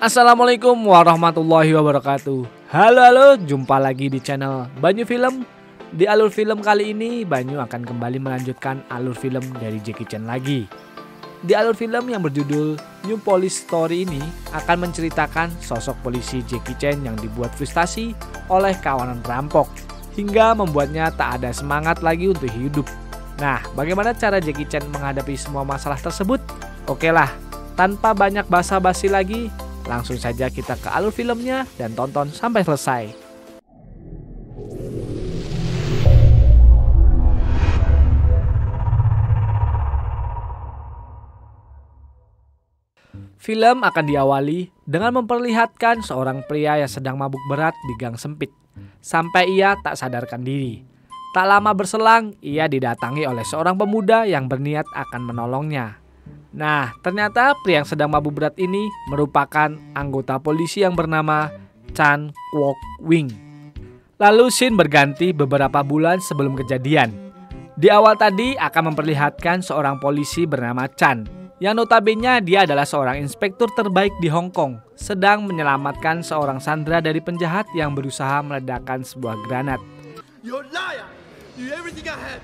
Assalamualaikum warahmatullahi wabarakatuh. Halo, jumpa lagi di channel Banyu Film. Di alur film kali ini, Banyu akan kembali melanjutkan alur film dari Jackie Chan lagi. Di alur film yang berjudul New Police Story ini akan menceritakan sosok polisi Jackie Chan yang dibuat frustasi oleh kawanan perampok hingga membuatnya tak ada semangat lagi untuk hidup. Nah, bagaimana cara Jackie Chan menghadapi semua masalah tersebut? Oke lah, tanpa banyak basa-basi lagi, langsung saja kita ke alur filmnya dan tonton sampai selesai. Film akan diawali dengan memperlihatkan seorang pria yang sedang mabuk berat di gang sempit, sampai ia tak sadarkan diri. Tak lama berselang, ia didatangi oleh seorang pemuda yang berniat akan menolongnya. Nah, ternyata pria yang sedang mabuk berat ini merupakan anggota polisi yang bernama Chan Kwok Wing. Lalu scene berganti beberapa bulan sebelum kejadian. Di awal tadi akan memperlihatkan seorang polisi bernama Chan, yang notabene dia adalah seorang inspektur terbaik di Hong Kong, sedang menyelamatkan seorang sandera dari penjahat yang berusaha meledakkan sebuah granat. You're a liar! You everything I had!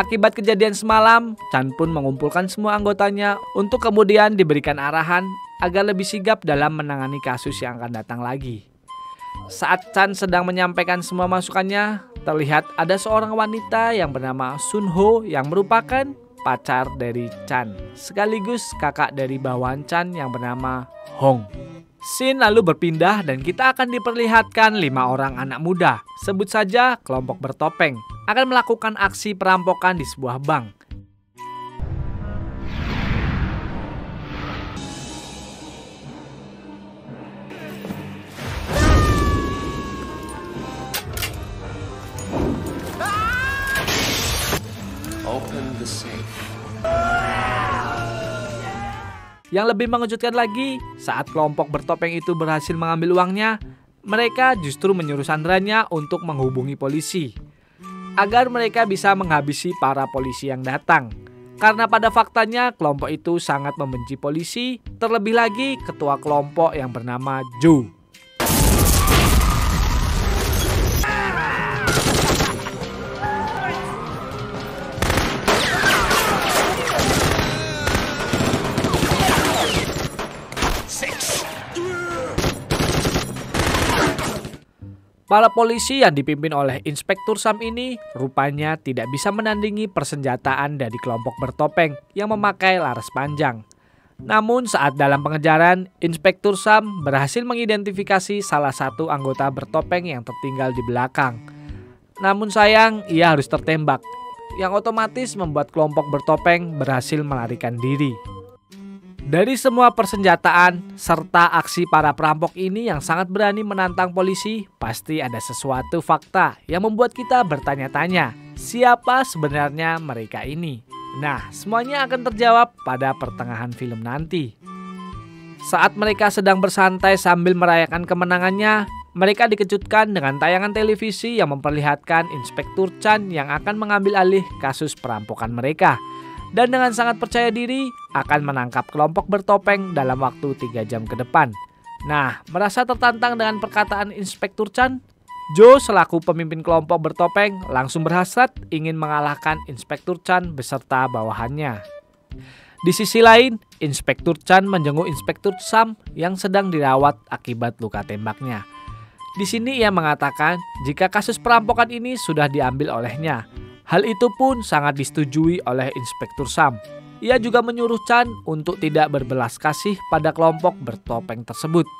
Akibat kejadian semalam, Chan pun mengumpulkan semua anggotanya untuk kemudian diberikan arahan agar lebih sigap dalam menangani kasus yang akan datang lagi. Saat Chan sedang menyampaikan semua masukannya, terlihat ada seorang wanita yang bernama Sun Ho yang merupakan pacar dari Chan, sekaligus kakak dari bawahan Chan yang bernama Hong. Scene lalu berpindah dan kita akan diperlihatkan 5 orang anak muda, sebut saja kelompok bertopeng, akan melakukan aksi perampokan di sebuah bank. Open the safe. Yang lebih mengejutkan lagi, saat kelompok bertopeng itu berhasil mengambil uangnya, mereka justru menyuruh sanderanya untuk menghubungi polisi agar mereka bisa menghabisi para polisi yang datang. Karena pada faktanya kelompok itu sangat membenci polisi, terlebih lagi ketua kelompok yang bernama Joe. Para polisi yang dipimpin oleh Inspektur Sam ini rupanya tidak bisa menandingi persenjataan dari kelompok bertopeng yang memakai laras panjang. Namun saat dalam pengejaran, Inspektur Sam berhasil mengidentifikasi salah satu anggota bertopeng yang tertinggal di belakang. Namun sayang, ia harus tertembak, yang otomatis membuat kelompok bertopeng berhasil melarikan diri. Dari semua persenjataan serta aksi para perampok ini yang sangat berani menantang polisi, pasti ada sesuatu fakta yang membuat kita bertanya-tanya, siapa sebenarnya mereka ini? Nah, semuanya akan terjawab pada pertengahan film nanti. Saat mereka sedang bersantai sambil merayakan kemenangannya, mereka dikejutkan dengan tayangan televisi yang memperlihatkan Inspektur Chan yang akan mengambil alih kasus perampokan mereka. Dan dengan sangat percaya diri akan menangkap kelompok bertopeng dalam waktu 3 jam ke depan. Nah, merasa tertantang dengan perkataan Inspektur Chan, Joe selaku pemimpin kelompok bertopeng langsung berhasrat ingin mengalahkan Inspektur Chan beserta bawahannya. Di sisi lain, Inspektur Chan menjenguk Inspektur Sam yang sedang dirawat akibat luka tembaknya. Di sini ia mengatakan jika kasus perampokan ini sudah diambil olehnya. Hal itu pun sangat disetujui oleh Inspektur Sam. Ia juga menyuruh Chan untuk tidak berbelas kasih pada kelompok bertopeng tersebut.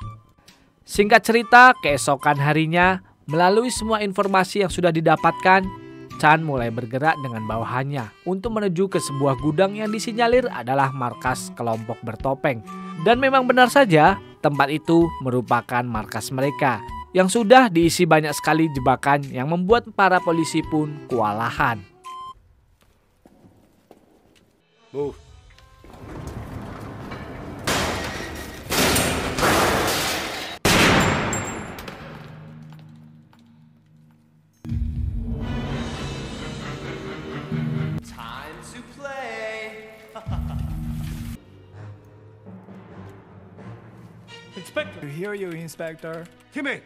Singkat cerita, keesokan harinya, melalui semua informasi yang sudah didapatkan, Chan mulai bergerak dengan bawahannya untuk menuju ke sebuah gudang yang disinyalir adalah markas kelompok bertopeng. Dan memang benar saja, tempat itu merupakan markas mereka, yang sudah diisi banyak sekali jebakan yang membuat para polisi pun kewalahan. Move. Time to play. Inspector! I hear you, Inspector. Kimmy.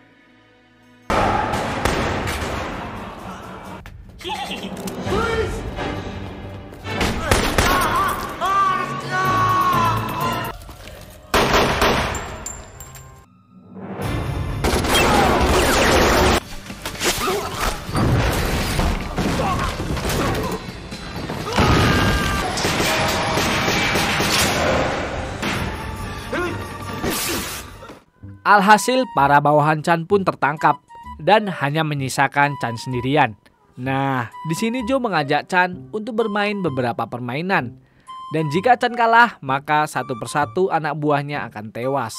Alhasil para bawahan Chan pun tertangkap dan hanya menyisakan Chan sendirian. Nah, di sini Joe mengajak Chan untuk bermain beberapa permainan. Dan jika Chan kalah, maka satu persatu anak buahnya akan tewas.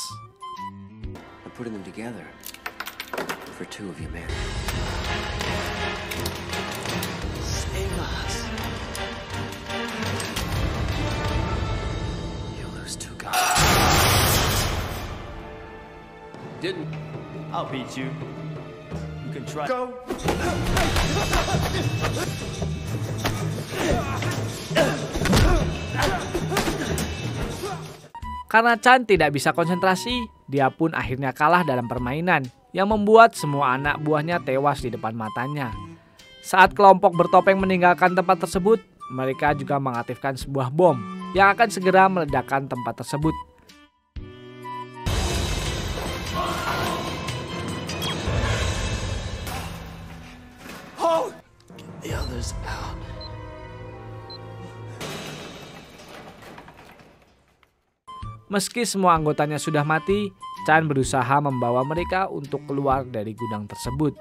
I'm putting them together for two of you men. Save us. You lose two guys. Didn't. I'll beat you. You can try. Go. Karena Chan tidak bisa konsentrasi, dia pun akhirnya kalah dalam permainan yang membuat semua anak buahnya tewas di depan matanya. Saat kelompok bertopeng meninggalkan tempat tersebut, mereka juga mengaktifkan sebuah bom yang akan segera meledakkan tempat tersebut. Get the others out. Meski semua anggotanya sudah mati, Chan berusaha membawa mereka untuk keluar dari gudang tersebut.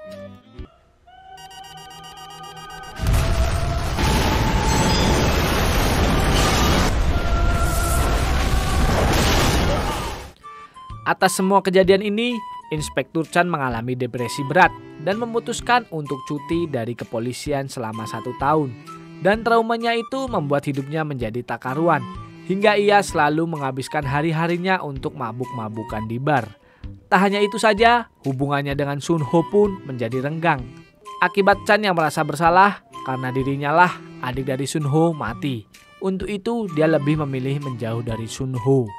Atas semua kejadian ini, Inspektur Chan mengalami depresi berat dan memutuskan untuk cuti dari kepolisian selama 1 tahun. Dan traumanya itu membuat hidupnya menjadi tak karuan, hingga ia selalu menghabiskan hari-harinya untuk mabuk-mabukan di bar. Tak hanya itu saja, hubungannya dengan Sun Ho pun menjadi renggang. Akibat Chan yang merasa bersalah karena dirinya lah adik dari Sun Ho mati. Untuk itu dia lebih memilih menjauh dari Sun Ho.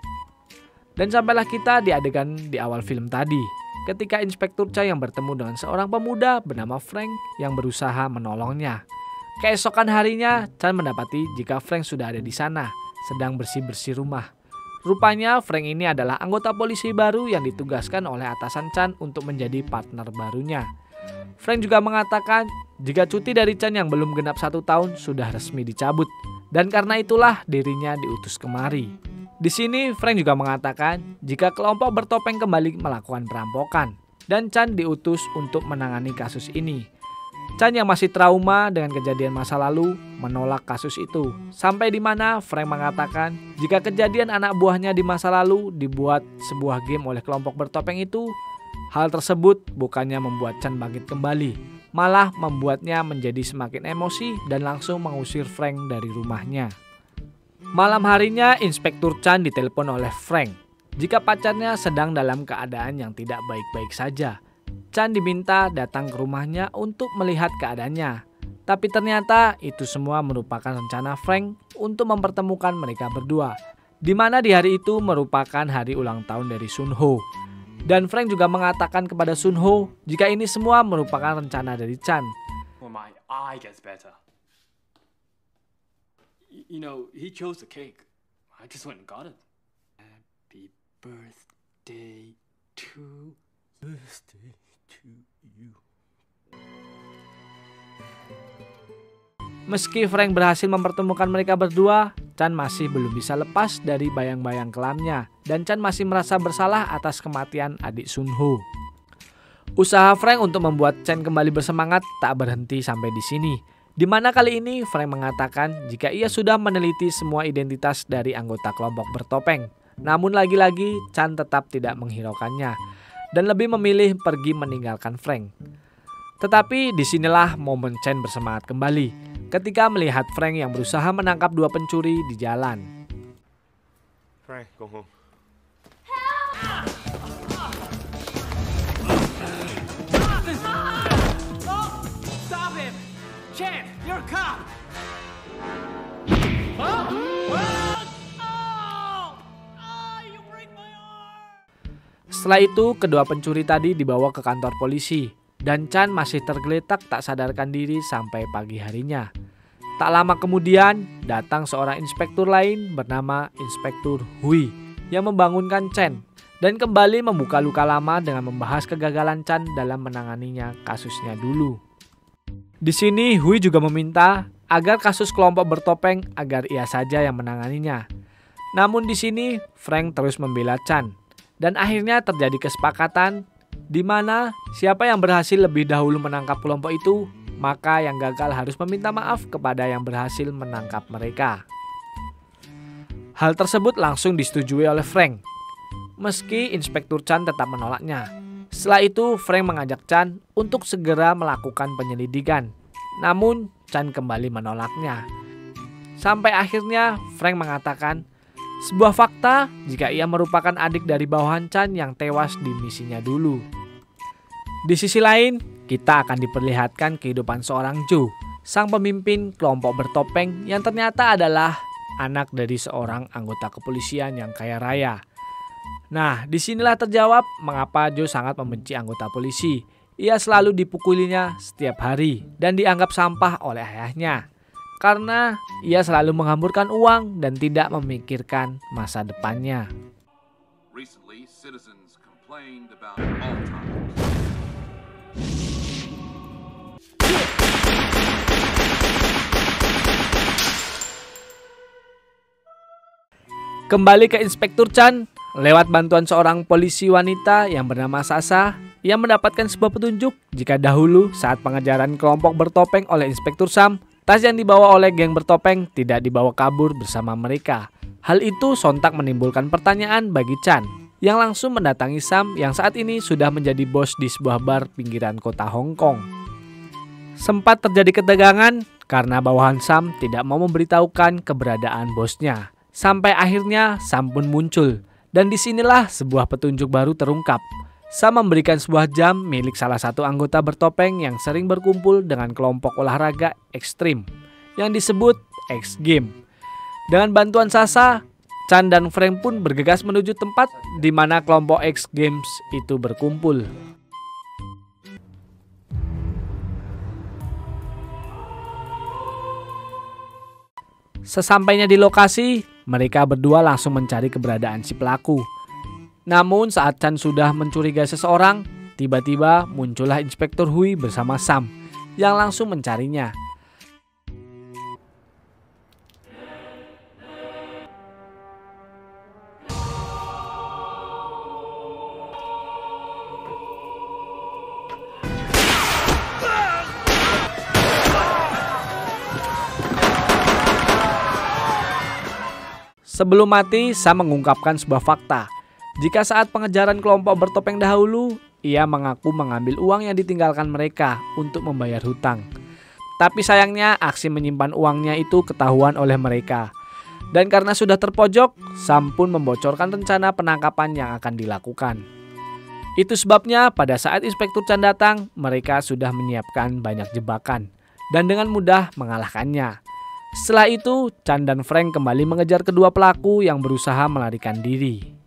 Dan sampailah kita di adegan di awal film tadi, ketika Inspektur Chan yang bertemu dengan seorang pemuda bernama Frank yang berusaha menolongnya. Keesokan harinya, Chan mendapati jika Frank sudah ada di sana, sedang bersih-bersih rumah. Rupanya Frank ini adalah anggota polisi baru yang ditugaskan oleh atasan Chan untuk menjadi partner barunya. Frank juga mengatakan jika cuti dari Chan yang belum genap 1 tahun sudah resmi dicabut, dan karena itulah dirinya diutus kemari. Di sini Frank juga mengatakan jika kelompok bertopeng kembali melakukan perampokan, dan Chan diutus untuk menangani kasus ini. Chan yang masih trauma dengan kejadian masa lalu menolak kasus itu, sampai di mana Frank mengatakan jika kejadian anak buahnya di masa lalu dibuat sebuah game oleh kelompok bertopeng itu, hal tersebut bukannya membuat Chan bangkit kembali, malah membuatnya menjadi semakin emosi dan langsung mengusir Frank dari rumahnya. Malam harinya, Inspektur Chan ditelepon oleh Frank jika pacarnya sedang dalam keadaan yang tidak baik-baik saja. Chan diminta datang ke rumahnya untuk melihat keadaannya. Tapi ternyata itu semua merupakan rencana Frank untuk mempertemukan mereka berdua, di mana di hari itu merupakan hari ulang tahun dari Sun Ho. Dan Frank juga mengatakan kepada Sun Ho jika ini semua merupakan rencana dari Chan. When my eye gets better. You know, he chose the cake. I just went and got it. Happy birthday to you. Meski Frank berhasil mempertemukan mereka berdua, Chan masih belum bisa lepas dari bayang-bayang kelamnya, dan Chan masih merasa bersalah atas kematian adik Sun Ho. Usaha Frank untuk membuat Chan kembali bersemangat tak berhenti sampai di sini, di mana kali ini Frank mengatakan jika ia sudah meneliti semua identitas dari anggota kelompok bertopeng. Namun lagi-lagi Chan tetap tidak menghiraukannya dan lebih memilih pergi meninggalkan Frank. Tetapi disinilah momen Chan bersemangat kembali, ketika melihat Frank yang berusaha menangkap dua pencuri di jalan. Frank, go home. Stop him! Chan, you're a cop! Setelah itu, kedua pencuri tadi dibawa ke kantor polisi dan Chan masih tergeletak tak sadarkan diri sampai pagi harinya. Tak lama kemudian, datang seorang inspektur lain bernama Inspektur Hui yang membangunkan Chen dan kembali membuka luka lama dengan membahas kegagalan Chan dalam menanganinya kasusnya dulu. Di sini Hui juga meminta agar kasus kelompok bertopeng agar ia saja yang menanganinya. Namun di sini Frank terus membela Chan dan akhirnya terjadi kesepakatan di mana siapa yang berhasil lebih dahulu menangkap kelompok itu, maka yang gagal harus meminta maaf kepada yang berhasil menangkap mereka. Hal tersebut langsung disetujui oleh Frank, meski Inspektur Chan tetap menolaknya. Setelah itu, Frank mengajak Chan untuk segera melakukan penyelidikan. Namun, Chan kembali menolaknya. Sampai akhirnya, Frank mengatakan sebuah fakta jika ia merupakan adik dari bawahan Chan yang tewas di misinya dulu. Di sisi lain, kita akan diperlihatkan kehidupan seorang Joe, sang pemimpin kelompok bertopeng yang ternyata adalah anak dari seorang anggota kepolisian yang kaya raya. Nah, disinilah terjawab mengapa Joe sangat membenci anggota polisi. Ia selalu dipukulinya setiap hari dan dianggap sampah oleh ayahnya. Karena ia selalu menghamburkan uang dan tidak memikirkan masa depannya. Recently, citizens complained about Alzheimer's. Kembali ke Inspektur Chan, lewat bantuan seorang polisi wanita yang bernama Sasa, ia mendapatkan sebuah petunjuk jika dahulu saat pengejaran kelompok bertopeng oleh Inspektur Sam, tas yang dibawa oleh geng bertopeng tidak dibawa kabur bersama mereka. Hal itu sontak menimbulkan pertanyaan bagi Chan, yang langsung mendatangi Sam yang saat ini sudah menjadi bos di sebuah bar pinggiran kota Hong Kong. Sempat terjadi ketegangan karena bawahan Sam tidak mau memberitahukan keberadaan bosnya. Sampai akhirnya Sam pun muncul, dan disinilah sebuah petunjuk baru terungkap. Sam memberikan sebuah jam milik salah satu anggota bertopeng yang sering berkumpul dengan kelompok olahraga ekstrim yang disebut X Game. Dengan bantuan Sasa, Chan dan Frank pun bergegas menuju tempat di mana kelompok X Games itu berkumpul. Sesampainya di lokasi, mereka berdua langsung mencari keberadaan si pelaku. Namun saat Chan sudah mencurigai seseorang, tiba-tiba muncullah Inspektur Hui bersama Sam yang langsung mencarinya. Sebelum mati, Sam mengungkapkan sebuah fakta. Jika saat pengejaran kelompok bertopeng dahulu, ia mengaku mengambil uang yang ditinggalkan mereka untuk membayar hutang. Tapi sayangnya aksi menyimpan uangnya itu ketahuan oleh mereka. Dan karena sudah terpojok, Sam pun membocorkan rencana penangkapan yang akan dilakukan. Itu sebabnya pada saat Inspektur Chan datang, mereka sudah menyiapkan banyak jebakan dan dengan mudah mengalahkannya. Setelah itu, Chan dan Frank kembali mengejar kedua pelaku yang berusaha melarikan diri.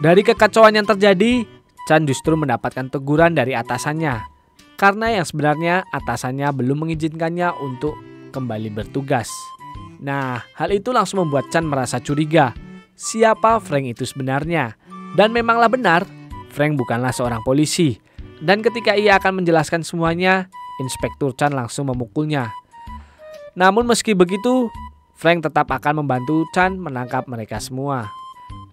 Dari kekacauan yang terjadi, Chan justru mendapatkan teguran dari atasannya karena yang sebenarnya atasannya belum mengizinkannya untuk kembali bertugas. Nah, hal itu langsung membuat Chan merasa curiga siapa Frank itu sebenarnya. Dan memanglah benar, Frank bukanlah seorang polisi. Dan ketika ia akan menjelaskan semuanya, Inspektur Chan langsung memukulnya. Namun meski begitu, Frank tetap akan membantu Chan menangkap mereka semua.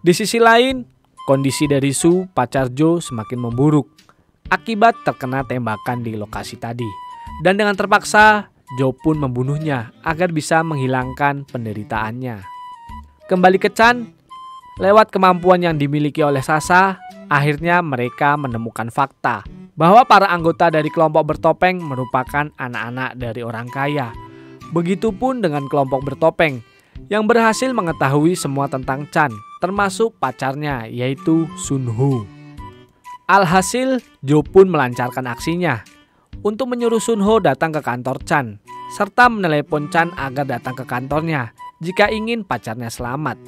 Di sisi lain, kondisi dari Su, pacar Joe, semakin memburuk akibat terkena tembakan di lokasi tadi. Dan dengan terpaksa, Joe pun membunuhnya agar bisa menghilangkan penderitaannya. Kembali ke Chan, lewat kemampuan yang dimiliki oleh Sasha, akhirnya mereka menemukan fakta bahwa para anggota dari kelompok bertopeng merupakan anak-anak dari orang kaya. Begitupun dengan kelompok bertopeng yang berhasil mengetahui semua tentang Chan, termasuk pacarnya yaitu Sun Ho. Alhasil, Joe pun melancarkan aksinya untuk menyuruh Sun Ho datang ke kantor Chan, serta menelepon Chan agar datang ke kantornya jika ingin pacarnya selamat.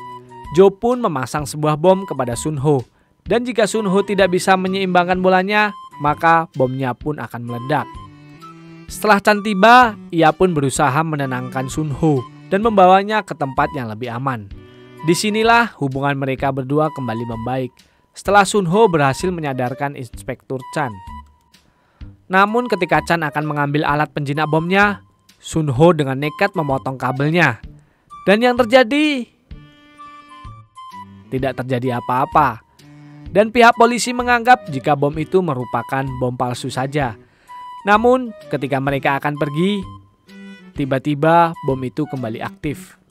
Joe pun memasang sebuah bom kepada Sun Ho, dan jika Sun Ho tidak bisa menyeimbangkan bolanya, maka bomnya pun akan meledak. Setelah Chan tiba, ia pun berusaha menenangkan Sun Ho dan membawanya ke tempat yang lebih aman. Disinilah hubungan mereka berdua kembali membaik setelah Sun Ho berhasil menyadarkan Inspektur Chan. Namun ketika Chan akan mengambil alat penjinak bomnya, Sun Ho dengan nekat memotong kabelnya. Dan yang terjadi, tidak terjadi apa-apa. Dan pihak polisi menganggap jika bom itu merupakan bom palsu saja. Namun ketika mereka akan pergi, tiba-tiba bom itu kembali aktif.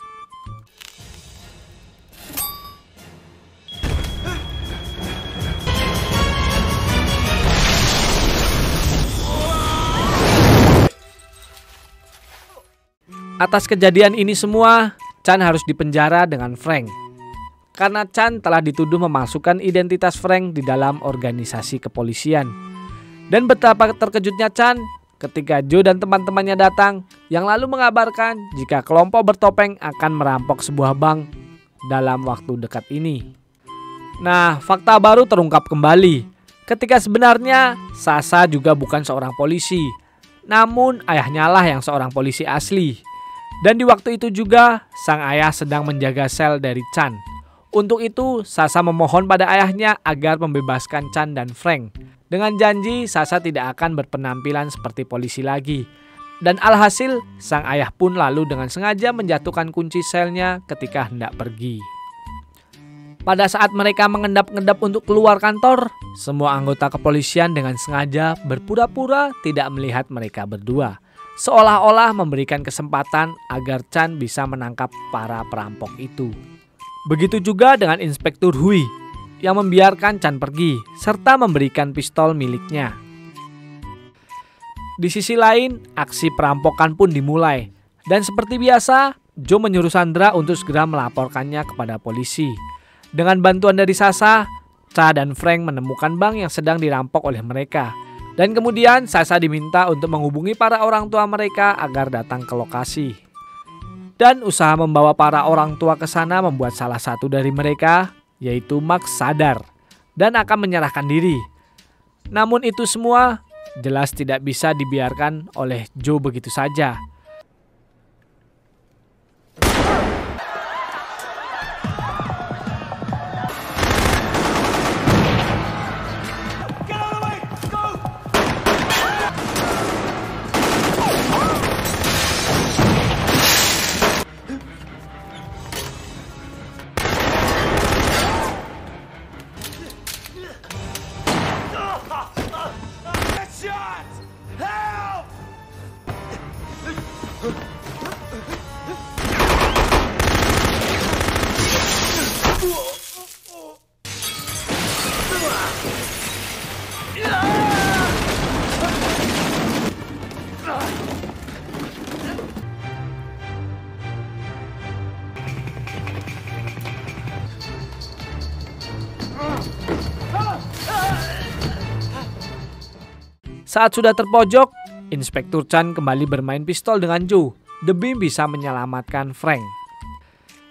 Atas kejadian ini semua, Chan harus dipenjara dengan Frank. Karena Chan telah dituduh memasukkan identitas Frank di dalam organisasi kepolisian. Dan betapa terkejutnya Chan ketika Joe dan teman-temannya datang yang lalu mengabarkan jika kelompok bertopeng akan merampok sebuah bank dalam waktu dekat ini. Nah, fakta baru terungkap kembali ketika sebenarnya Sasha juga bukan seorang polisi, namun ayahnya lah yang seorang polisi asli. Dan di waktu itu juga sang ayah sedang menjaga sel dari Chan. Untuk itu Sasha memohon pada ayahnya agar membebaskan Chan dan Frank. Dengan janji Sasha tidak akan berpenampilan seperti polisi lagi. Dan alhasil sang ayah pun lalu dengan sengaja menjatuhkan kunci selnya ketika hendak pergi. Pada saat mereka mengendap-endap untuk keluar kantor, semua anggota kepolisian dengan sengaja berpura-pura tidak melihat mereka berdua. Seolah-olah memberikan kesempatan agar Chan bisa menangkap para perampok itu. Begitu juga dengan Inspektur Hui yang membiarkan Chan pergi serta memberikan pistol miliknya. Di sisi lain, aksi perampokan pun dimulai. Dan seperti biasa, Joe menyuruh Sandra untuk segera melaporkannya kepada polisi. Dengan bantuan dari Sasha, Cha dan Frank menemukan bank yang sedang dirampok oleh mereka. Dan kemudian Sasha diminta untuk menghubungi para orang tua mereka agar datang ke lokasi. Dan usaha membawa para orang tua ke sana membuat salah satu dari mereka, yaitu Max, sadar dan akan menyerahkan diri. Namun itu semua jelas tidak bisa dibiarkan oleh Joe begitu saja. Saat sudah terpojok, Inspektur Chan kembali bermain pistol dengan Joe demi bisa menyelamatkan Frank.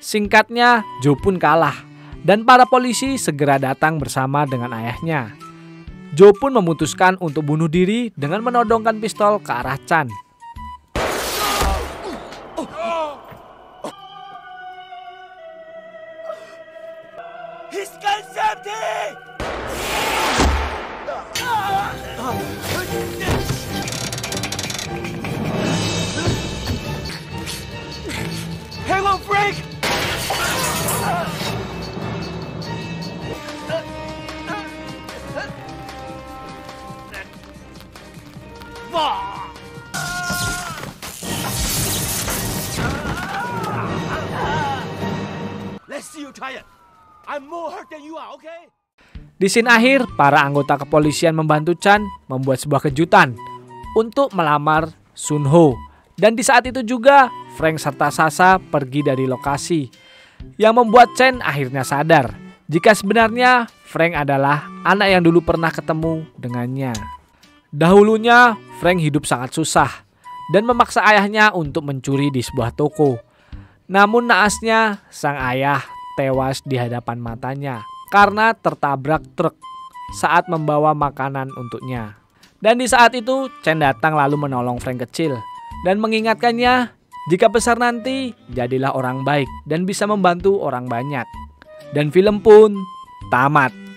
Singkatnya, Joe pun kalah Dan para polisi segera datang bersama dengan ayahnya. Joe pun memutuskan untuk bunuh diri dengan menodongkan pistol ke arah Chan. His gun's empty! Hang on, Frank! Let's see you try it. I'm more hurt than you are, okay? Di scene akhir, para anggota kepolisian membantu Chan membuat sebuah kejutan untuk melamar Sun Ho. Dan di saat itu juga, Frank serta Sasha pergi dari lokasi, yang membuat Chen akhirnya sadar jika sebenarnya Frank adalah anak yang dulu pernah ketemu dengannya. Dahulunya, Frank hidup sangat susah dan memaksa ayahnya untuk mencuri di sebuah toko. Namun naasnya, sang ayah tewas di hadapan matanya karena tertabrak truk saat membawa makanan untuknya. Dan di saat itu, Chen datang lalu menolong Frank kecil dan mengingatkannya, jika besar nanti, jadilah orang baik dan bisa membantu orang banyak. Dan film pun tamat.